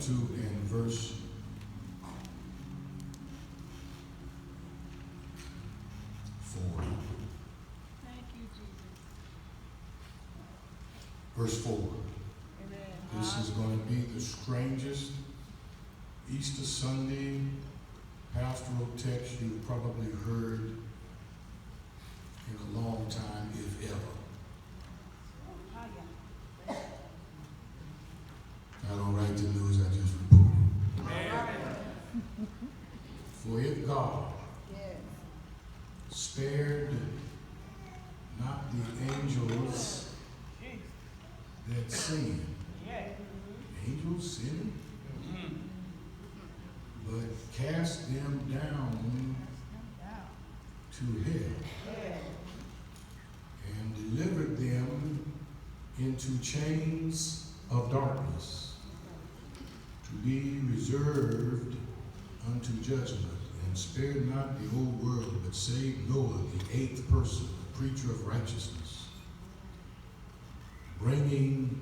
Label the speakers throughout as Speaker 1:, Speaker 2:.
Speaker 1: 22 and verse 4.
Speaker 2: Thank you, Jesus.
Speaker 1: Verse 4.
Speaker 2: Amen.
Speaker 1: This is going to be the strangest Easter Sunday pastoral text you've probably heard in a long time, if ever. I don't write the news, I just report it. For if God spared not the angels that sinned, angels sinned, but cast them down to hell and delivered them into chains of darkness to be reserved unto judgment, and spared not the whole world, but saved Noah, the eighth person, the preacher of righteousness, bringing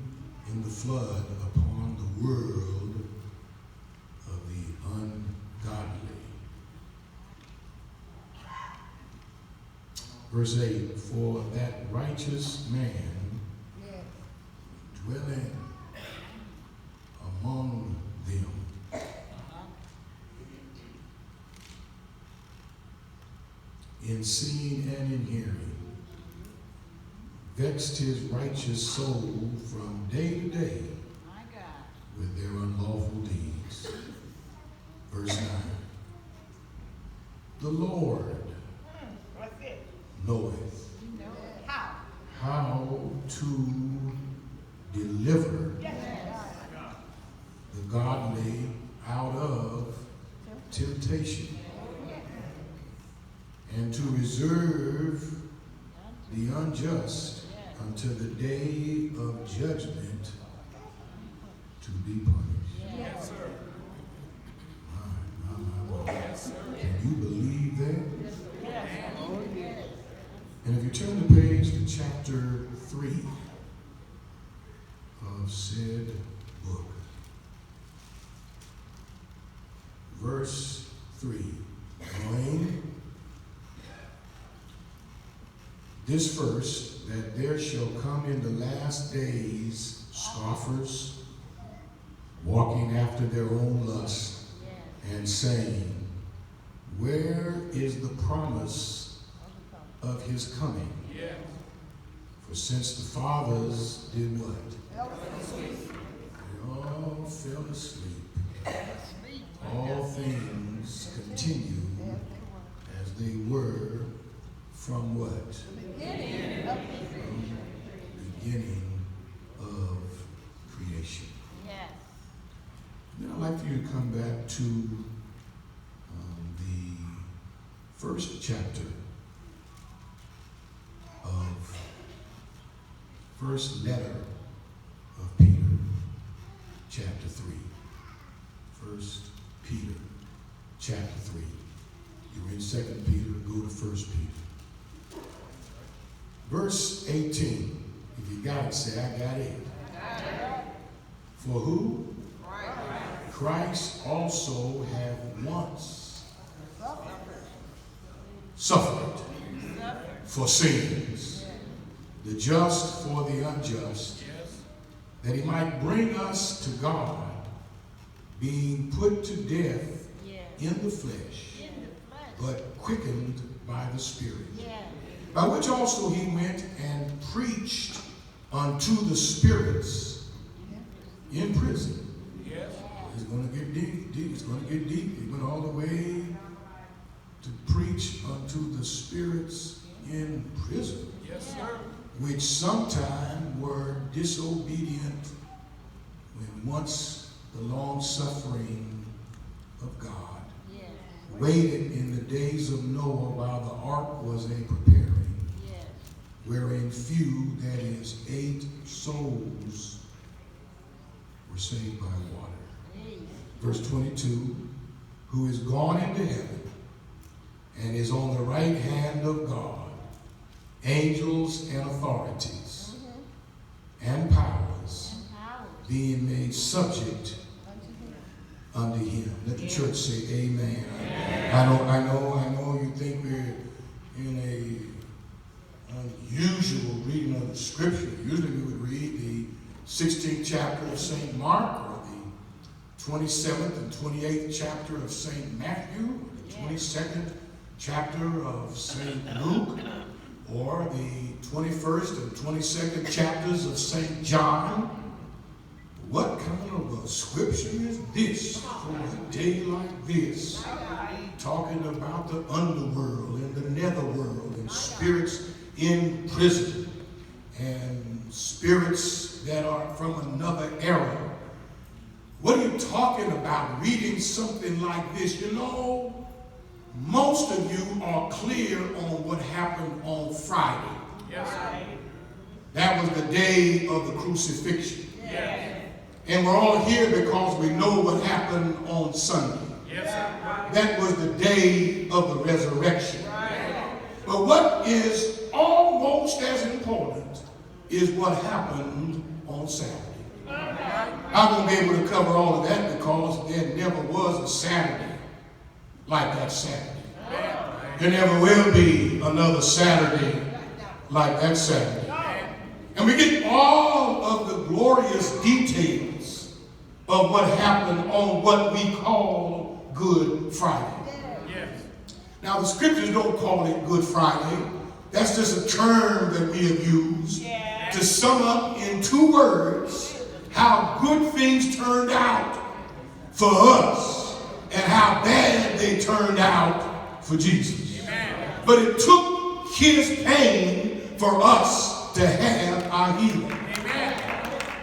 Speaker 1: in the flood upon the world of the ungodly. Verse 8, for that righteous man dwelling among them in seeing and in hearing, vexed his righteous soul from day to day with their unlawful deeds. Verse 9, the Lord knoweth how to deliver the godly out of temptation, and to reserve the unjust unto the day of judgment to be punished.
Speaker 3: Yes, sir.
Speaker 1: My.
Speaker 3: Yes, sir.
Speaker 1: Can you believe that?
Speaker 3: Yes.
Speaker 1: And if you turn the page to chapter 3 of said book, verse 3, knowing this first, that there shall come in the last days scoffers, walking after their own lust, and saying, where is the promise of his coming?
Speaker 3: Yes.
Speaker 1: For since the fathers did what? They all fell asleep. All things continue as they were from what? Beginning of creation.
Speaker 2: Yes.
Speaker 1: Then I'd like for you to come back to the first chapter of first letter of Peter, chapter 3. First Peter, chapter 3. You're in 2 Peter, go to 1 Peter. Verse 18. If you got it, say, I got it. For who? Christ also hath once suffered for sins, the just for the unjust, that he might bring us to God, being put to death in the flesh, but quickened by the Spirit. By which also he went and preached unto the spirits in prison.
Speaker 3: Yes.
Speaker 1: It's going to get deep. It's going to get deep. He went all the way to preach unto the spirits in prison,
Speaker 3: Yes, sir.
Speaker 1: which sometime were disobedient when once the long suffering of God waited in the days of Noah while the ark was a preparing, wherein few, that is, 8 souls, were saved by water. Verse 22, who is gone into heaven and is on the right hand of God, angels and authorities and powers being made subject unto him. Let the church say amen. I know you think we're in a unusual reading of the scripture. Usually we would read the 16th chapter of St. Mark, or the 27th and 28th chapter of St. Matthew, or the 22nd chapter of St. Luke, or the 21st and 22nd chapters of St. John. What kind of a scripture is this for a day like this? Talking about the underworld and the netherworld and spirits in prison and spirits that are from another era. What are you talking about reading something like this? You know, most of you are clear on what happened on Friday.
Speaker 3: Yes, sir.
Speaker 1: That was the day of the crucifixion.
Speaker 3: Yes.
Speaker 1: And we're all here because we know what happened on Sunday.
Speaker 3: Yes, sir.
Speaker 1: That was the day of the resurrection. But what is almost as important is what happened on Saturday. I won't be able to cover all of that because there never was a Saturday like that Saturday. There never will be another Saturday like that Saturday. And we get all of the glorious details of what happened on what we call Good Friday.
Speaker 3: Yes.
Speaker 1: Now, the scriptures don't call it Good Friday. That's just a term that we have used to sum up in 2 words how good things turned out for us and how bad they turned out for Jesus.
Speaker 3: Amen.
Speaker 1: But it took his pain for us to have our healing.
Speaker 3: Amen.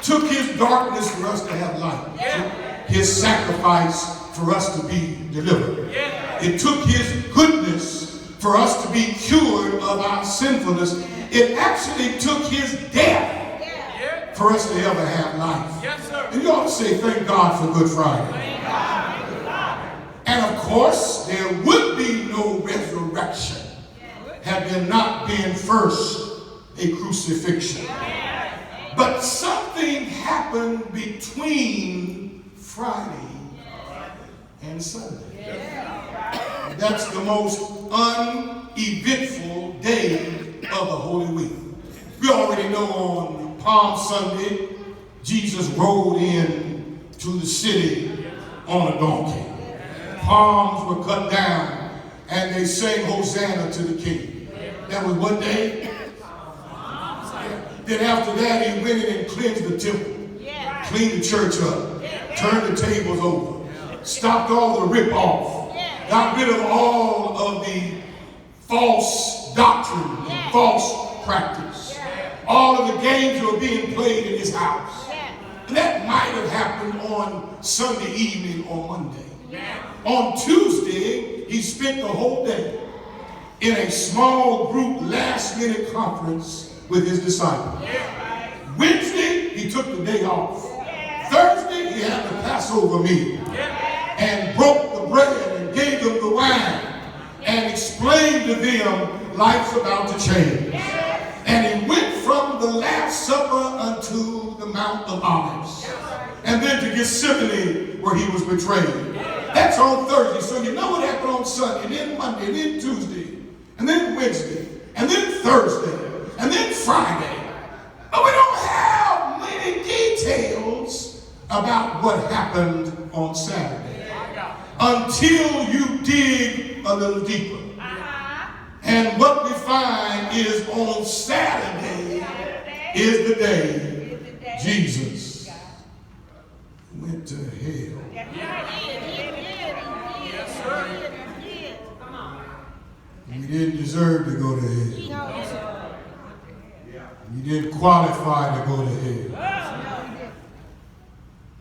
Speaker 1: Took his darkness for us to have light.
Speaker 3: Yeah.
Speaker 1: Took his sacrifice for us to be delivered.
Speaker 3: Yeah.
Speaker 1: It took his goodness for us to be cured of our sinfulness. It actually took his death
Speaker 3: Yeah.
Speaker 1: for us to ever have life.
Speaker 3: Yes, sir.
Speaker 1: And you ought to say, thank God for Good Friday.
Speaker 3: Thank God. Thank God.
Speaker 1: And of course, there would be no resurrection had there not been first a crucifixion. But something happened between Friday and Sunday. That's the most uneventful day of the Holy Week. We already know on Palm Sunday, Jesus rode in to the city on a donkey. Palms were cut down and they sang Hosanna to the King. That was one day. Then after that, he went in and cleansed the temple, cleaned the church up, turned the tables over, stopped all the rip-off, got rid of all of the false doctrine and false practice, all of the games that were being played in his house. And that might have happened on Sunday evening or Monday. On Tuesday, he spent the whole day in a small group last-minute conference with his disciples. Wednesday, he took the day off. Thursday, he had the Passover meal and broke the bread and gave them the wine and explained to them life's about to change. And he went from the Last Supper unto the Mount of Olives and then to Gethsemane where he was betrayed. That's on Thursday. So you know what happened on Sunday, and then Monday, and then Tuesday, and then Wednesday, and then Thursday, and then Friday. But we don't have many details about what happened on Saturday until you dig a little deeper. And what we find is on Saturday is the day Jesus went to hell.
Speaker 3: Yes, sir.
Speaker 1: He didn't deserve to go to hell. He didn't qualify to go to hell.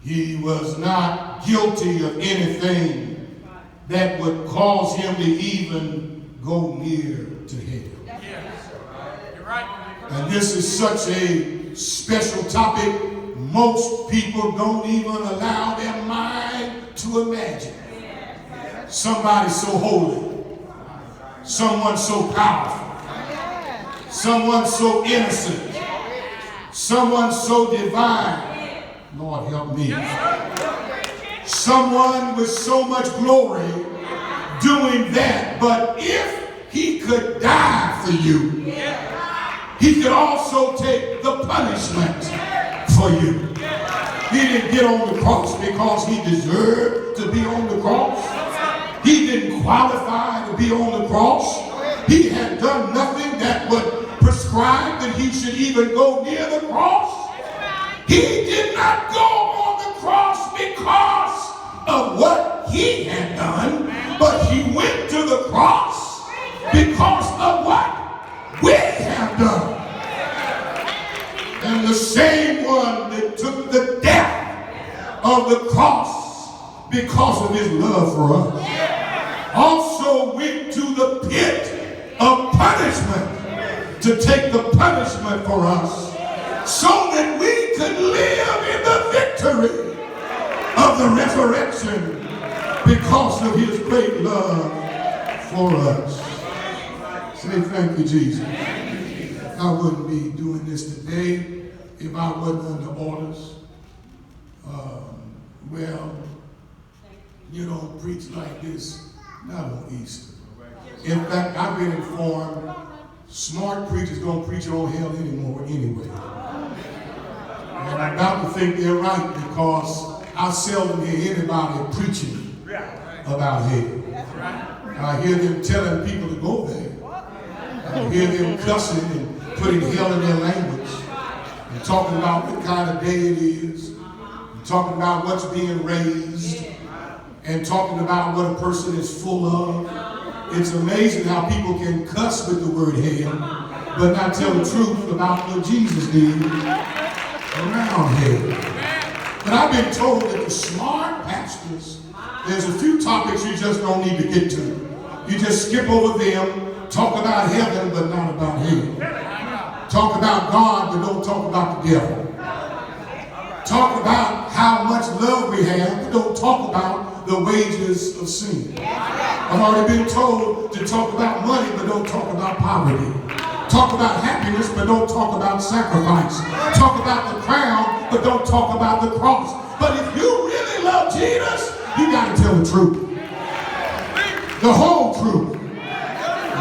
Speaker 1: He was not guilty of anything that would cause him to even go near to hell.
Speaker 3: Yes. You're right.
Speaker 1: And this is such a special topic, most people don't even allow their mind to imagine. Somebody so holy, someone so powerful, someone so innocent, someone so divine. Lord help me. someone with so much glory doing that. But if he could die for you, he could also take the punishment for you. He didn't get on the cross because he deserved to be on the cross. He didn't qualify to be on the cross. He had done nothing that would prescribe that he should even go near the cross. He did not go on the cross because of what he had done, but he went to the cross because of what we have done. And the same one that took the death of the cross because of his love for us also went to the pit of punishment to take the punishment for us so that we could live in the victory of the resurrection because of his great love for us. Say thank you, Jesus. I wouldn't be doing this today if I wasn't under orders. Well, you don't preach like this, not on Easter. In fact, I've been informed smart preachers don't preach on hell anymore anyway. And I'm about to think they're right because I seldom hear anybody preaching about hell. I hear them telling people to go there. I hear them cussing and putting hell in their language and talking about what kind of day it is, and talking about what's being raised, and talking about what a person is full of. It's amazing how people can cuss with the word hell, but not tell the truth about what Jesus did around hell. But I've been told that the smart pastors, there's a few topics you just don't need to get to. You just skip over them, talk about heaven, but not about hell. Talk about God, but don't talk about the devil. Talk about how much love we have, but don't talk about the wages of sin. I've already been told to talk about money, but don't talk about poverty. Talk about happiness, but don't talk about sacrifice. Talk about the crown, but don't talk about the cross. But if you really love Jesus, you got to tell the truth. The whole truth.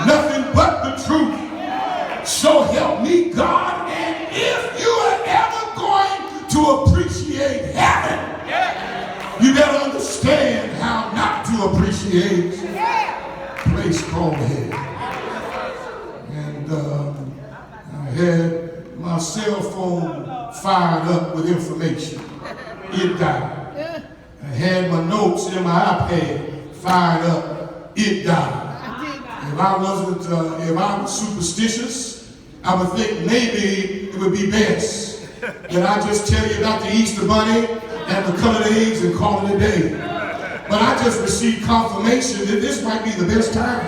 Speaker 1: Nothing but the truth. So help me God. And if you are ever going to appreciate heaven, you better understand how not to appreciate a place called hell. And I had my cell phone fired up with information. It died. I had my notes in my iPad fired up. It died. If I was superstitious, I would think maybe it would be best that I just tell you about the Easter Bunny and the colored eggs and call it a day. But I just received confirmation that this might be the best time.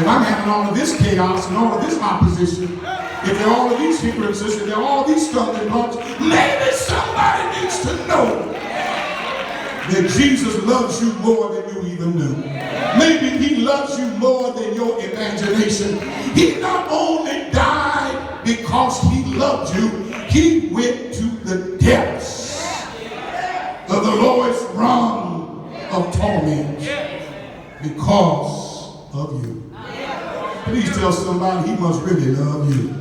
Speaker 1: If I'm having all of this chaos and all of this opposition, if there are all of these hindrances, if there are all these stumbling blocks, maybe somebody needs to know that Jesus loves you more than you even knew. Maybe he loves you more than your imagination. He not only died because he loved you, he went to the depths of the lowest rung of torment because of you. Please tell somebody he must really love you.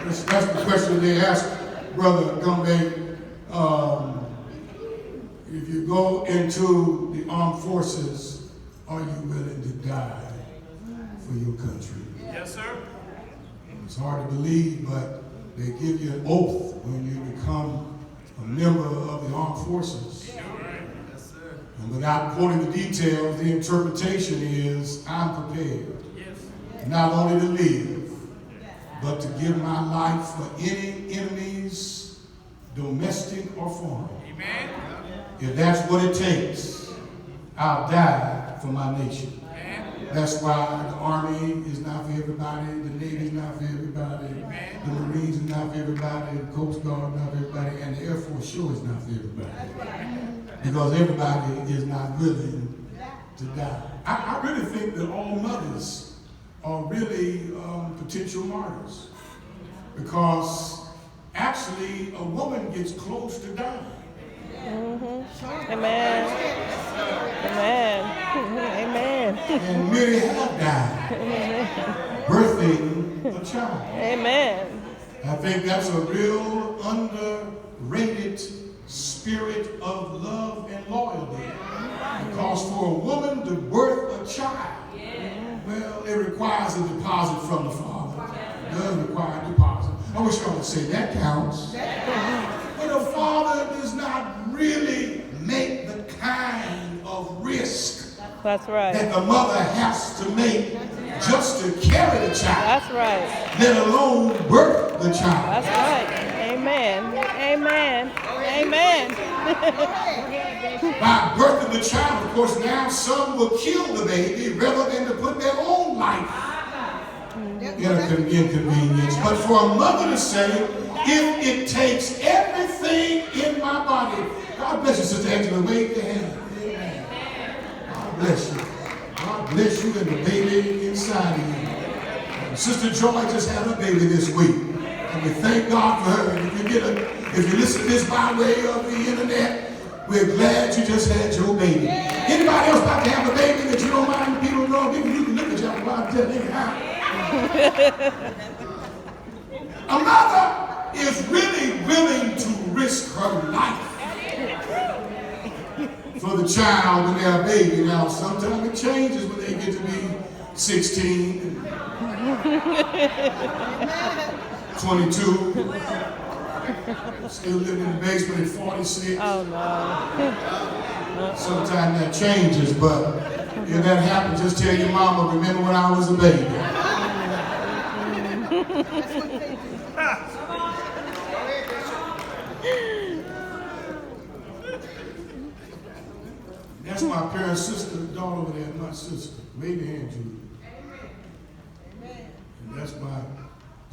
Speaker 1: That's the question they asked Brother Gumbe. If you go into the armed forces, are you willing to die for your country?
Speaker 3: Yes, sir.
Speaker 1: It's hard to believe, but they give you an oath when you become a member of the armed forces.
Speaker 3: Yes, sir.
Speaker 1: And without quoting the details, the interpretation is, I'm prepared not only to live, but to give my life for any enemies, domestic or foreign.
Speaker 3: Amen.
Speaker 1: If that's what it takes, I'll die for my nation. That's why the Army is not for everybody, the Navy is not for everybody, the Marines is not for everybody, the Coast Guard is not for everybody, and the Air Force sure is not for everybody. Because everybody is not willing to die. I really think that all mothers are really potential martyrs. Because actually a woman gets close to dying.
Speaker 4: Amen. Amen. Amen.
Speaker 1: And many have died birthing a child.
Speaker 4: Amen.
Speaker 1: I think that's a real underrated spirit of love and loyalty. Because for a woman to birth a child, well, it requires a deposit from the father. It does require a deposit. I wish I would say that counts. But a father does not really make the kind of risk
Speaker 4: That's right.
Speaker 1: that the mother has to make just to carry the child,
Speaker 4: That's right.
Speaker 1: let alone birth the child.
Speaker 4: That's right. Amen. Amen. Amen.
Speaker 1: By birthing the child, of course, now some will kill the baby rather than to put their own life in an inconvenience. But for a mother to say, if it takes everything in my body, God bless you, Sister Angela, wave your hand. Amen. God bless you. God bless you and the baby inside of you. And Sister Joy just had a baby this week. And we thank God for her. And if you listen to this by way of the internet, we're glad you just had your baby. Anybody else about to have a baby that you don't mind people know? You can look at y'all while I'm telling you how. A mother is really willing to risk her life for the child when they're a baby. Now, sometimes it changes when they get to be 16, 22. Still living in the basement at 46.
Speaker 4: Oh, no.
Speaker 1: Sometimes that changes, but if that happens, just tell your mama, remember when I was a baby. That's my parents' sister, daughter over there, my sister. Wave your hand, Julie. And that's my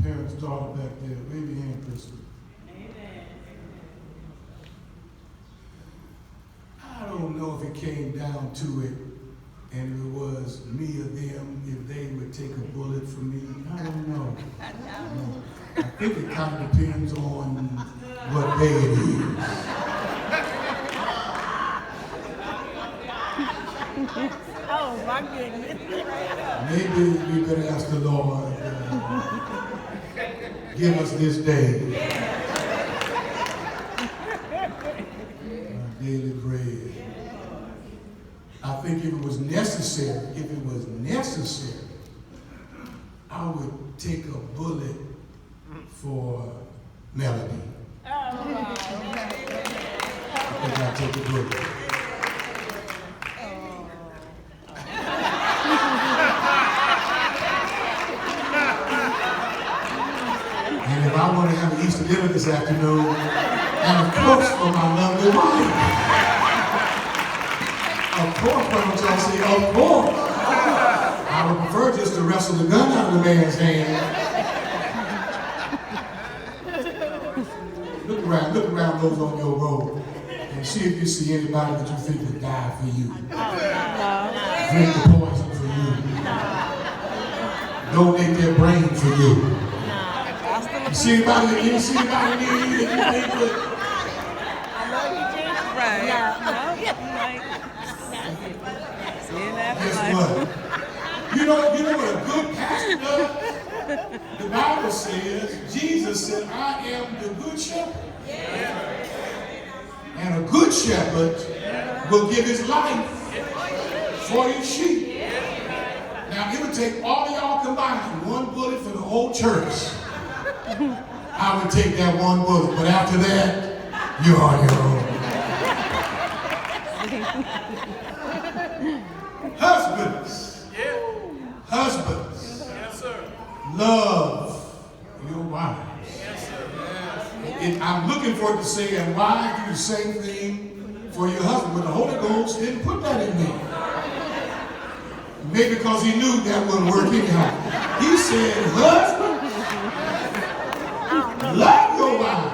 Speaker 1: parents' daughter back there. Wave your hand, Crystal. I don't know if it came down to it and it was me or them, if they would take a bullet for me. I don't know. I think it kind of depends on what day it is.
Speaker 2: Oh, my goodness.
Speaker 1: Maybe we better ask the Lord, give us this day our daily bread. I think if it was necessary, I would take a bullet for Melody. I think I'd take a bullet. And if I want to have an Easter dinner this afternoon, and of course for my lovely wife. Of course, why don't y'all say, of course. I would prefer just to wrestle the gun out of the man's hand. Look around those on your road and see if you see anybody that you think would die for you. Drink the poison for you. Donate their brain for you. You see anybody near you that you think would? Guess what? You know what a good pastor does? The Bible says, Jesus said, I am the good shepherd. And a good shepherd will give his life for his sheep. Now, it would take all of y'all combined, one bullet for the whole church. I would take that one bullet, but after that, you're on your own. Husbands.
Speaker 3: Yeah.
Speaker 1: Husbands.
Speaker 3: Yes, sir.
Speaker 1: Love your wives.
Speaker 3: Yes, sir.
Speaker 1: I'm looking for it to say, and wives do the same thing for your husband. But the Holy Ghost didn't put that in there. Maybe because he knew that wouldn't work anyhow. He said, husband, love your wife.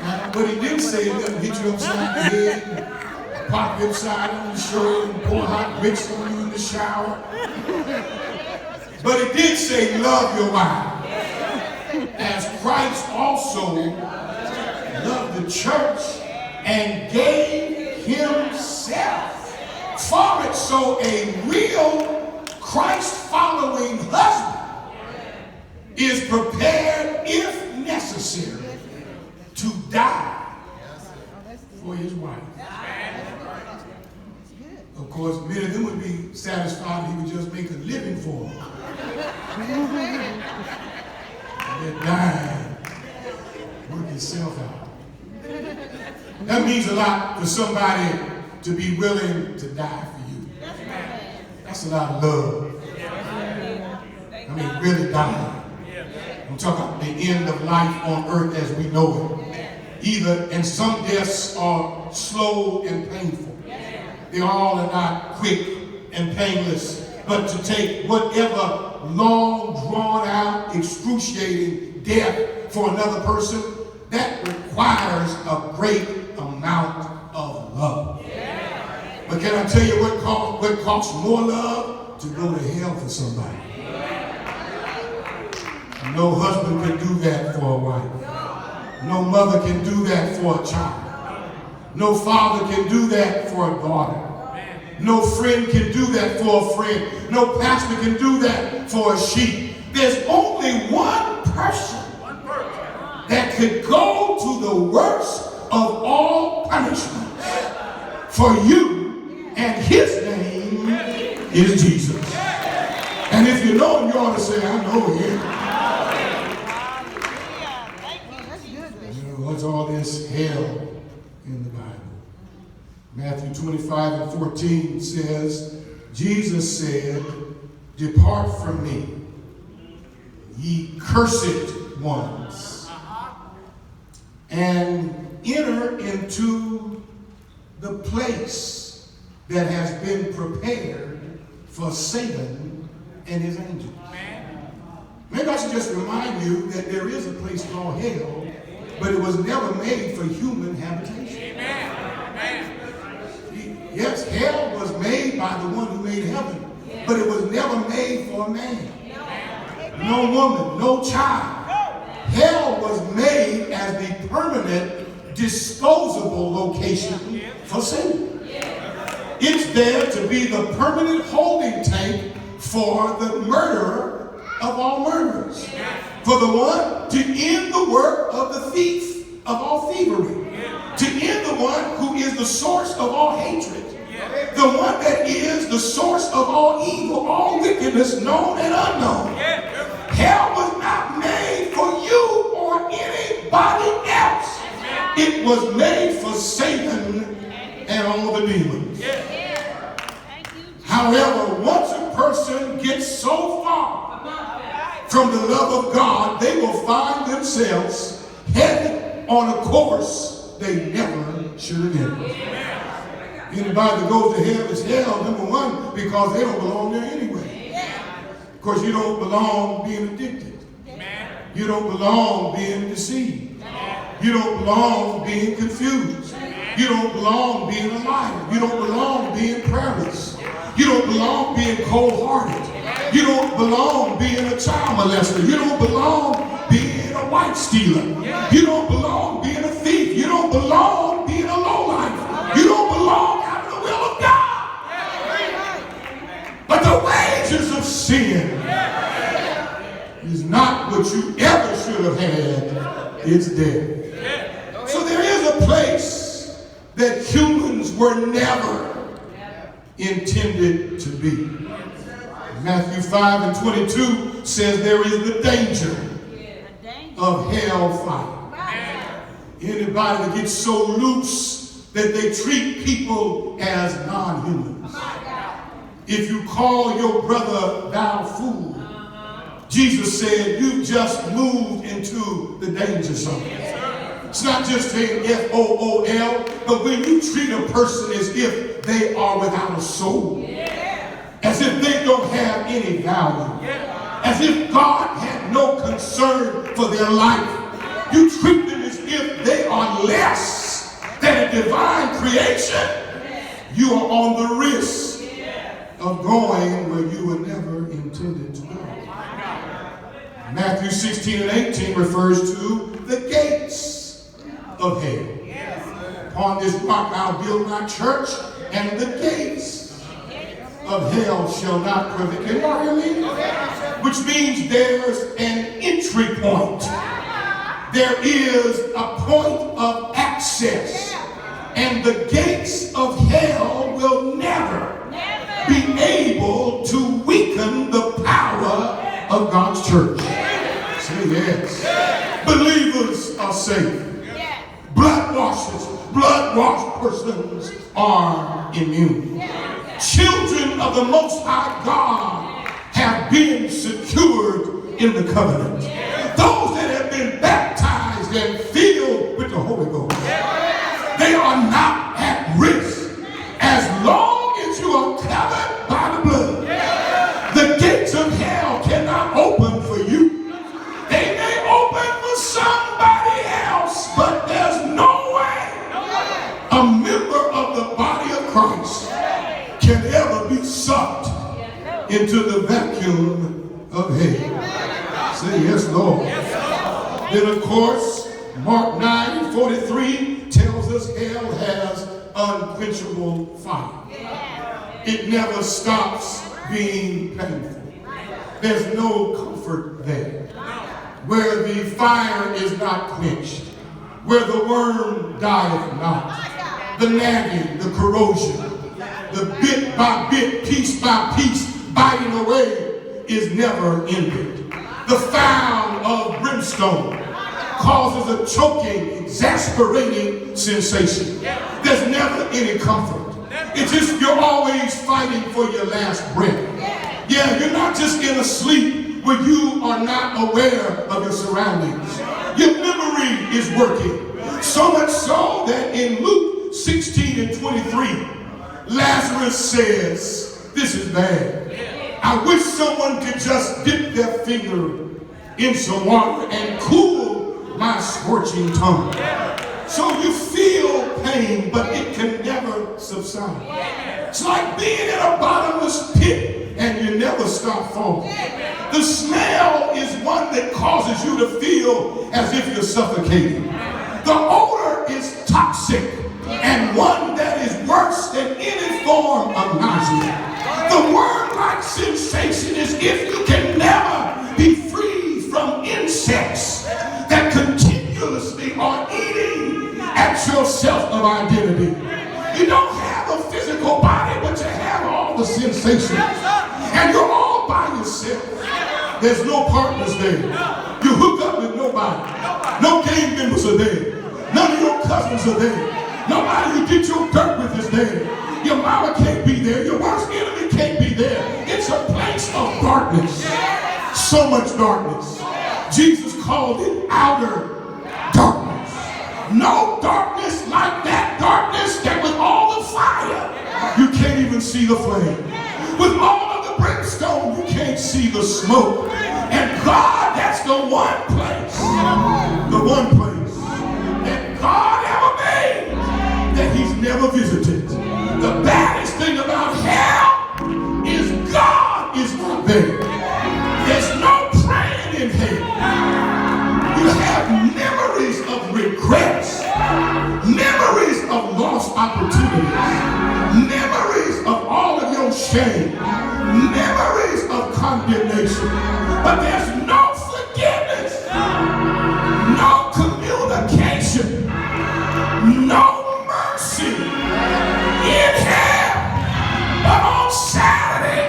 Speaker 1: Now, but he didn't say let him hit you upside the head, pop you upside on the shoulder, and pour hot grits on you in the shower. But it did say love your wife. as Christ also loved the church and gave himself for it. So a real Christ-following husband is prepared, if necessary, to die for his wife. Of course, many of them would be satisfied if he would just make a living for them. They're dying, work himself out. That means a lot for somebody to be willing to die for you. That's a lot of love. I mean, really dying. I'm talking about the end of life on earth as we know it. And some deaths are slow and painful. They all are not quick and painless. But to take whatever long, drawn out, excruciating death for another person, that requires a great amount of love. But can I tell you what costs more love? To go to hell for somebody. No husband can do that for a wife. No mother can do that for a child. No father can do that for a daughter. No friend can do that for a friend. No pastor can do that for a sheep. There's only one person that could go to the worst of all punishments for you, and his name is Jesus. And if you know him, you ought to say, I know him. What's all this hell in the Bible? Matthew 25:14 says, Jesus said, depart from me, ye cursed ones, and enter into the place that has been prepared for Satan and his angels. Maybe I should just remind you that there is a place called hell, but it was never made for human habitation. Yes, hell was made by the one who made heaven, but it was never made for a man. No woman, no child. Hell was made as the permanent, disposable location for Satan. It's there to be the permanent holding tank for the murderer of all murderers. For the one to end the work of the thief of all thievery. To end the one who is the source of all hatred. The one that is the source of all evil, all wickedness, known and unknown. Hell was not made for you or anybody else. It was made for Satan and all the demons. However, once a person gets so far from the love of God, they will find themselves headed on a course they never should have been. Anybody that goes to hell is hell, number one, because they don't belong there anyway. Of course, you don't belong being addicted. You don't belong being deceived. You don't belong being confused. You don't belong being a liar. You don't belong being prayerless. You don't belong being cold-hearted. You don't belong being a child molester. You don't belong being a wife stealer. You don't belong being a thief. You don't belong being a lowlife. You don't belong having the will of God. But the wages of sin is not what you ever should have had. It's death. So there is a place that humans were never intended to be. Matthew 5:22 says there is the danger of hellfire. Anybody that gets so loose that they treat people as non-humans. If you call your brother thou fool, Jesus said you've just moved into the danger zone. It's not just saying F-O-O-L, but when you treat a person as if they are without a soul, as if they don't have any value, as if God had no concern for their life, you treat them as if they are less than a divine creation, you are on the risk of going where you were never intended to go. Matthew 16 and 18 refers to the gates of hell. Upon this rock I'll build my church, and the gates of hell shall not prevail. Can you hear me? Which means there's an entry point. There is a point of access. And the gates of hell will never be able to weaken the power of God's church. Say yes. Believers are safe. Blood-washed persons are immune. Children of the Most High God have been secured in the covenant. Those that have been baptized and filled with the Holy Ghost, they are not at risk as long as you are covered by the blood. The gates of hell cannot open for you. They may open for somebody else, but there's no way a member of the body of Christ can ever be sucked into the vacuum of hell. Say yes, Lord. Then of course, Mark 9:43 tells us hell has unquenchable fire. It never stops being painful. There's no comfort there. Where the fire is not quenched, where the worm dieth not, the nagging, the corrosion, the bit by bit, piece by piece, biting away is never ended. The fire of brimstone causes a choking, exasperating sensation. There's never any comfort. It's just you're always fighting for your last breath. Yeah, you're not just in a sleep where you are not aware of your surroundings. Your memory is working. So much so that in Luke 16 and 23, Lazarus says, this is bad. I wish someone could just dip their finger in some water and cool my scorching tongue. So you feel pain, but it can never subside. It's like being in a bottomless pit and you never stop falling. The smell is one that causes you to feel as if you're suffocating. The odor is toxic and one that is worse than any form of nausea. The worm-like sensation is if you can never be free from insects that continuously are eating at your self of identity. You don't have a physical body, but you have all the sensations. And you're all by yourself. There's no partners there. You hook up with nobody. No gang members are there. None of your cousins are there. Nobody you get your dirt with is there. Your mama can't be there. Your worst enemy can't be there. It's a place of darkness. So much darkness. Jesus called it outer darkness. No darkness like that darkness that with all the fire, you can't even see the flame. With all of the brimstone, you can't see the smoke. And God, that's the one place that God ever made that he's never visited. The baddest thing about hell is God is not there. There's no praying in hell. You have memories of regrets, memories of lost opportunities, memories of all of your shame, memories of condemnation. But there's no forgiveness, no communication, no mercy in hell. But on Saturday,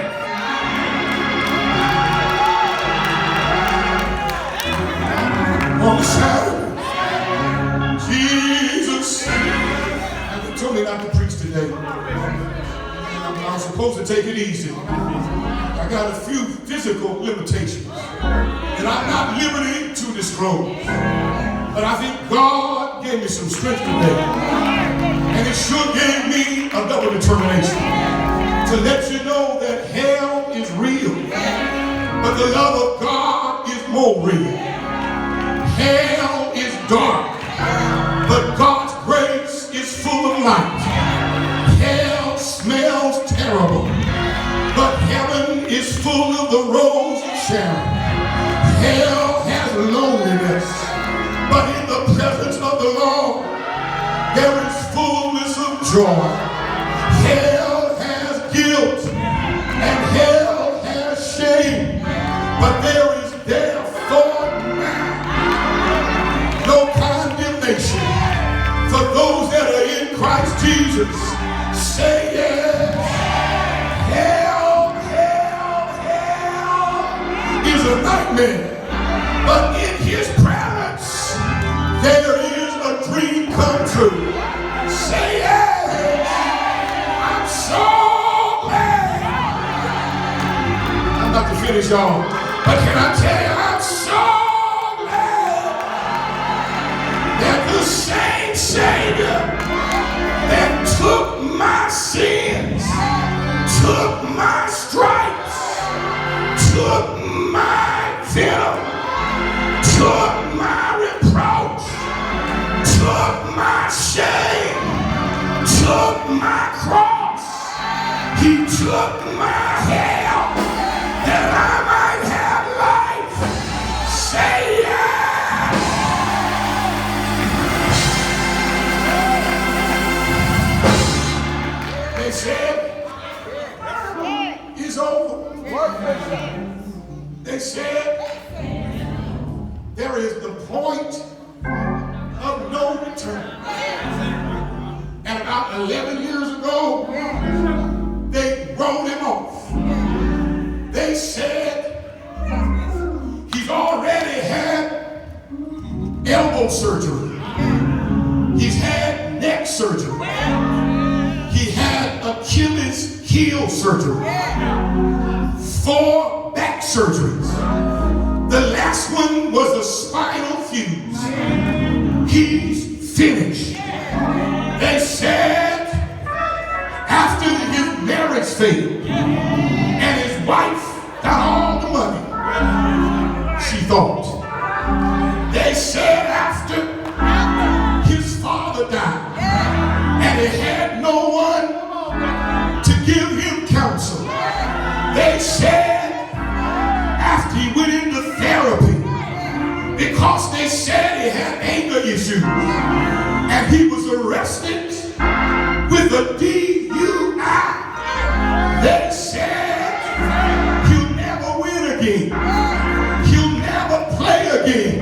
Speaker 1: Jesus, and he told me not to preach today. I'm supposed to take it easy. I got a few physical limitations that I'm not liberty to disclose. But I think God gave me some strength today. And it sure gave me a double determination to let you know that hell is real, but the love of God is more real. Hell is dark, but God's grace is full of light. Hell smells terrible, but heaven is full of the rose of Sharon. Hell joy. Hell has guilt and hell has shame, but there is therefore now no condemnation for those that are in Christ Jesus. Say yes. Hell is a nightmare, but in his presence there is a dream come true. Say yes. I'm so glad. I'm about to finish, y'all, but can I tell you, I'm so glad that the same Savior that took my sins, took my stripes, took my venom, took my reproach, took my shame, took my cross, he took my hell, that I might have life. Say yes. They said it's over. They said there is the point of no return. And about 11 years ago, they wrote him off. They said he's already had elbow surgery. He's had neck surgery. He had Achilles heel surgery. 4 back surgeries. The last one was a spinal fuse. He's finished. They said after his marriage failed and his wife got all the money, she thought. They said after his father died and he had no one to give him counsel, they said after he went into therapy, because they said he had anger issues and he was arrested with a DUI, they said he'll never win again, he'll never play again,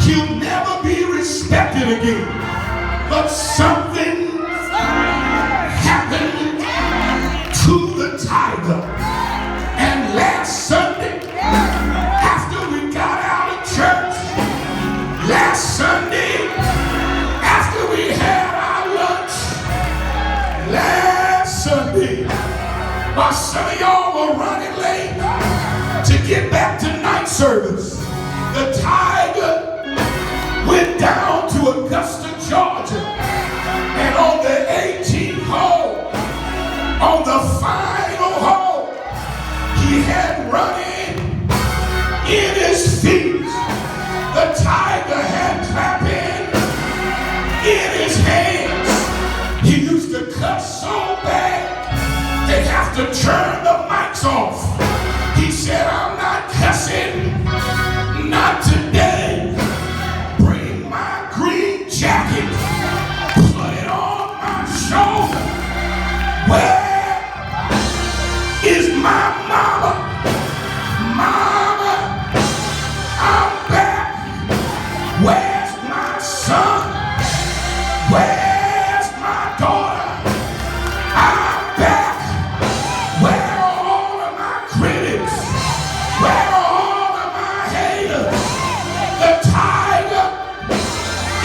Speaker 1: he'll never be respected again. But something happened to the tiger. And last Sunday, after we got out of church, last Sunday, after we had our lunch, last Sunday, while some of y'all were running late to get back to night service, the tiger went down to Augusta, Georgia, and on the 18th hole, on the final hole, he had running in his feet. The tiger had clapping in his hands. He used to cuss so bad, they'd have to turn the mics off. He said, I'm not cussing, not today. Bring my green jacket, put it on my shoulder. Where is my mama? Mama, I'm back. Where's my son? Where's my daughter? I'm back. Where are all of my critics? Where are all of my haters? The tiger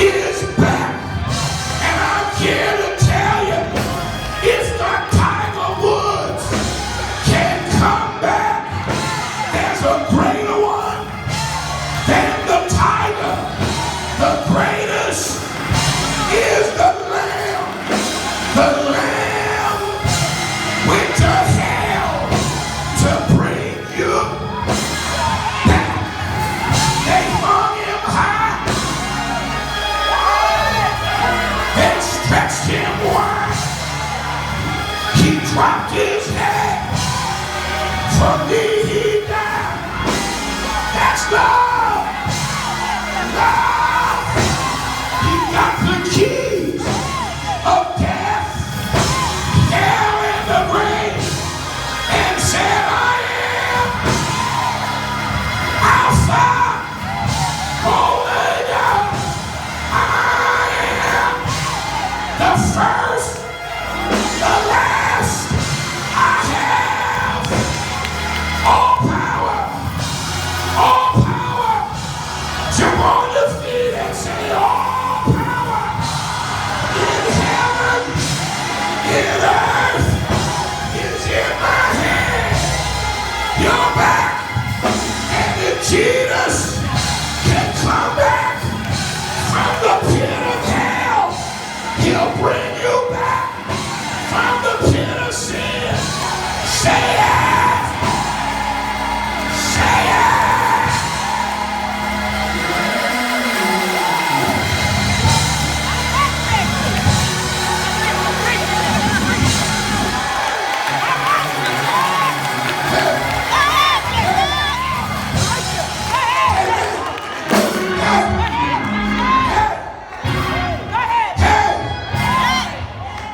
Speaker 1: is back. And I'm here to tell you, if the Tiger Woods can come back, there's a greater one than the tiger. The greatest is the Lamb. The Lamb went to hell to bring you back. They hung him high. They stretched him wide. He dropped his head. For me he died. That's love. Love. He got the keys of death first, the last. I have all power. All power. Jump on your feet and say all power. In heaven, in earth, is in my hand. You're back. And if Jesus can come back from the pit of hell, he'll bring you back from the pit of sin. Say it. Say it.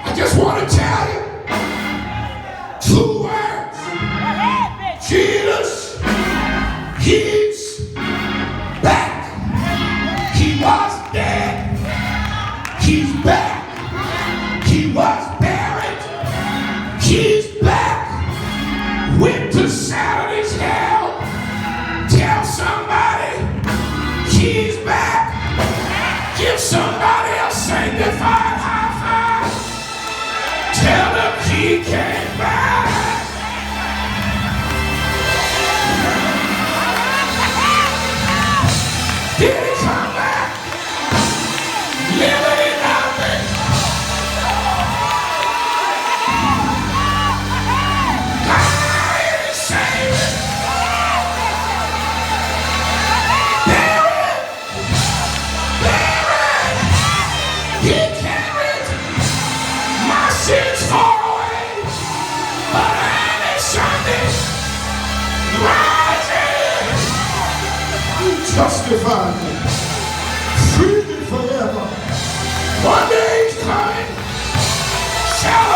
Speaker 1: I just want to tell you 2 words. Jesus, he's back. He was dead. He's back. He was buried. He's back. Went to Saturday's hell. Tell somebody he's back. Give somebody a sanctified high five. Tell them he came back. Did he come back? Living in nothing. Dying and saving. Buried. Buried. He carried my sins far away. But every Sunday, rising. Justify me, free me forever. One day he's coming. Shall